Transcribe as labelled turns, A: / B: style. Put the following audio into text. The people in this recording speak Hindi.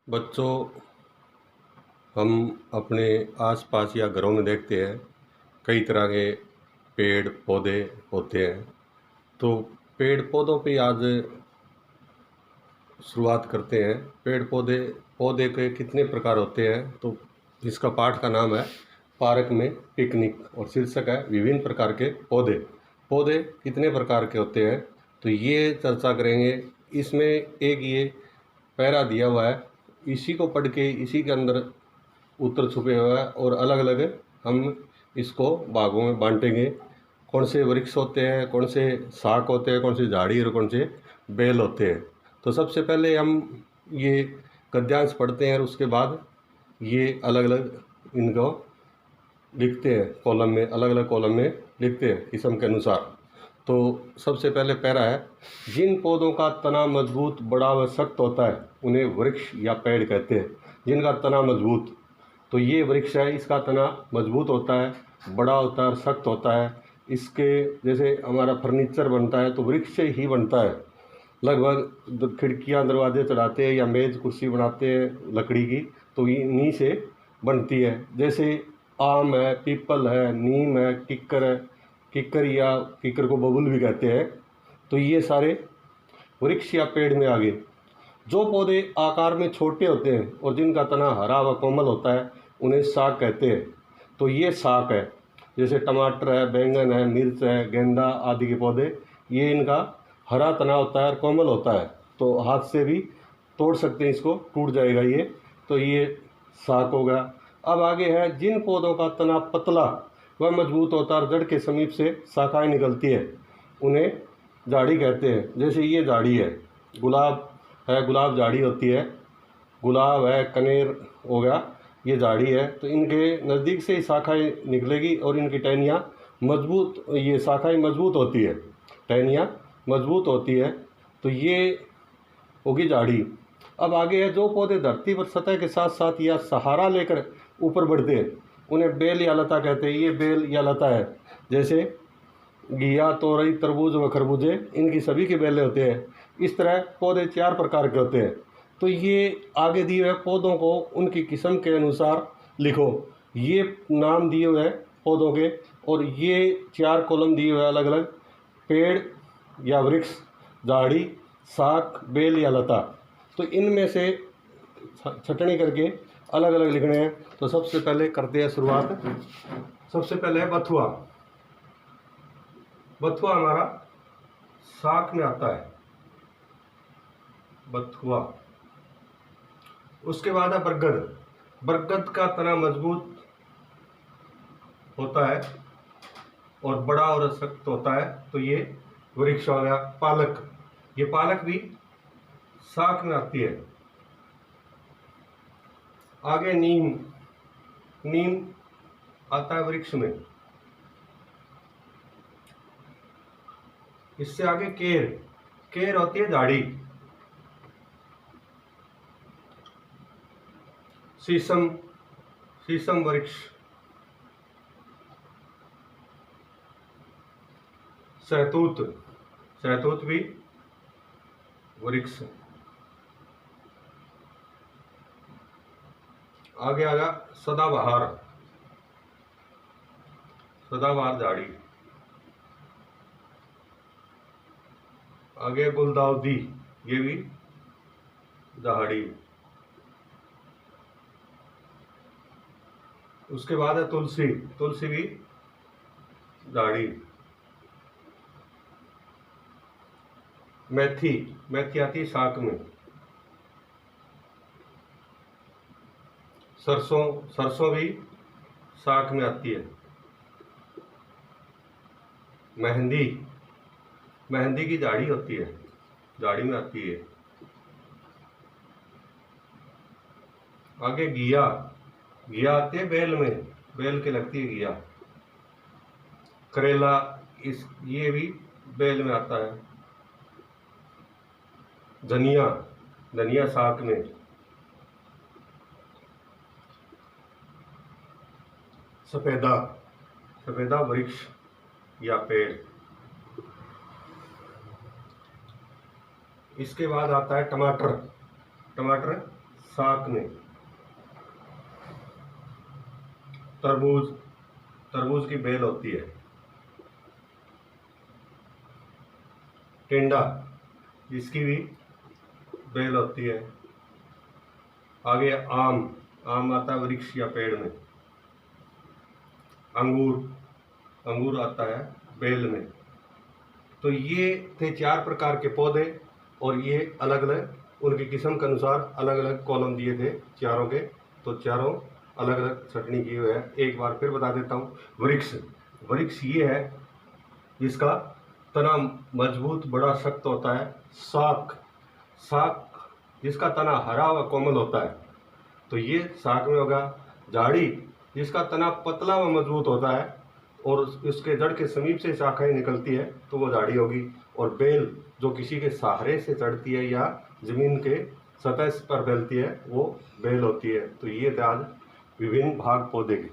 A: बच्चों, हम अपने आसपास या घरों में देखते हैं कई तरह के पेड़ पौधे होते हैं। तो पेड़ पौधों पे आज शुरुआत करते हैं। पेड़ पौधे पौधे के कितने प्रकार होते हैं, तो इसका पाठ का नाम है पार्क में पिकनिक और शीर्षक है विभिन्न प्रकार के पौधे। पौधे कितने प्रकार के होते हैं, तो ये चर्चा करेंगे। इसमें एक ये पैरा दिया हुआ है, इसी को पढ़ के इसी के अंदर उत्तर छुपे हुए हैं और अलग अलग हम इसको भागों में बांटेंगे। कौन से वृक्ष होते हैं, कौन से शाख होते हैं, कौन सी झाड़ी और कौन से बेल होते हैं। तो सबसे पहले हम ये गद्यांश पढ़ते हैं और उसके बाद ये अलग अलग इनको लिखते हैं कॉलम में, अलग अलग कॉलम में लिखते हैं किस्म के अनुसार। तो सबसे पहले पैरा है, जिन पौधों का तना मजबूत बड़ा व सख्त होता है उन्हें वृक्ष या पेड़ कहते हैं। जिनका तना मजबूत, तो ये वृक्ष है, इसका तना मजबूत होता है, बड़ा होता है और सख्त होता है। इसके जैसे हमारा फर्नीचर बनता है तो वृक्ष से ही बनता है। लगभग खिड़कियां दरवाजे चढ़ाते हैं या मेज़ कुर्सी बनाते हैं लकड़ी की, तो इन्हीं से बनती है। जैसे आम है, पीपल है, नीम है, किक्कर है, किक्कर या किक्कर को बबूल भी कहते हैं। तो ये सारे वृक्ष या पेड़ में आ गए। जो पौधे आकार में छोटे होते हैं और जिनका तना हरा व कोमल होता है उन्हें शाक कहते हैं। तो ये शाक है, जैसे टमाटर है, बैंगन है, मिर्च है, गेंदा आदि के पौधे, ये इनका हरा तना होता है और कोमल होता है। तो हाथ से भी तोड़ सकते हैं, इसको टूट जाएगा ये। तो ये शाक हो गया। अब आगे है, जिन पौधों का तना पतला व मजबूत होता है और जड़ के समीप से शाखाएँ निकलती है उन्हें झाड़ी कहते हैं। जैसे ये झाड़ी है, गुलाब है, गुलाब झाड़ी होती है, गुलाब है, कनेर हो गया, ये झाड़ी है। तो इनके नज़दीक से ही शाखाएँ निकलेगी और इनकी टहनियाँ मजबूत, ये शाखाएँ मजबूत होती है, टहनियाँ मजबूत होती है। तो ये होगी झाड़ी। अब आगे है, जो पौधे धरती पर सतह के साथ साथ या सहारा लेकर ऊपर बढ़ते हैं उन्हें बेल या लता कहते हैं। ये बेल या लता है, जैसे घिया, तोरई, तरबूज व खरबूजे, इनकी सभी के बेले होते हैं। इस तरह पौधे 4 प्रकार के होते हैं। तो ये आगे दिए हुए पौधों को उनकी किस्म के अनुसार लिखो। ये नाम दिए हुए हैं पौधों के और ये 4 कॉलम दिए हुए हैं अलग अलग, पेड़ या वृक्ष, झाड़ी, शाख, बेल या लता। तो इनमें से छटनी करके अलग अलग लिखने हैं। तो सबसे पहले करते हैं शुरुआत। सबसे पहले है बथुआ। बथुआ हमारा शाख में आता है, बथुआ। उसके बाद है बरगद। बरगद का तना मजबूत होता है और बड़ा और सख्त होता है, तो ये वृक्ष हो गया। पालक, ये पालक भी शाख में आती है। आगे नीम, नीम आता है वृक्ष में। इससे आगे केर, केर होती है झाड़ी। शीशम, शीशम वृक्ष। सहतूत, सहतूत भी वृक्ष। आगे आ गया सदाबहार, सदाबहार झाड़ी। आगे गुलदाउदी, ये भी झाड़ी। उसके बाद है तुलसी, तुलसी भी झाड़ी। मेथी, मेथी आती है शाख में। सरसों, सरसों भी शाख में आती है। मेहंदी, मेहंदी की झाड़ी होती है, झाड़ी में आती है। आगे घिया, घिया आती है बेल में, बेल के लगती है घिया। करेला, इस ये भी बेल में आता है। धनिया, धनिया शाख में। सफेदा, सफेदा वृक्ष या पेड़। इसके बाद आता है टमाटर, टमाटर साकने। तरबूज, तरबूज की बेल होती है। टिंडा, इसकी भी बेल होती है। आगे आम, आम आता है वृक्ष या पेड़ में। अंगूर, अंगूर आता है बेल में। तो ये थे 4 प्रकार के पौधे और ये अलग अलग उनकी किस्म के अनुसार अलग अलग कॉलम दिए थे चारों के। तो चारों अलग अलग छटनी की हुई है। एक बार फिर बता देता हूँ। वृक्ष, वृक्ष ये है जिसका तना मजबूत बड़ा सख्त होता है। साख, साख जिसका तना हरा व कोमल होता है, तो ये साख में होगा। झाड़ी जिसका तना पतला व मजबूत होता है और उसके जड़ के समीप से शाखाएं निकलती है, तो वो झाड़ी होगी। और बेल जो किसी के सहारे से चढ़ती है या जमीन के सतह पर फैलती है, वो बेल होती है। तो ये थे आज विभिन्न भाग पौधे के।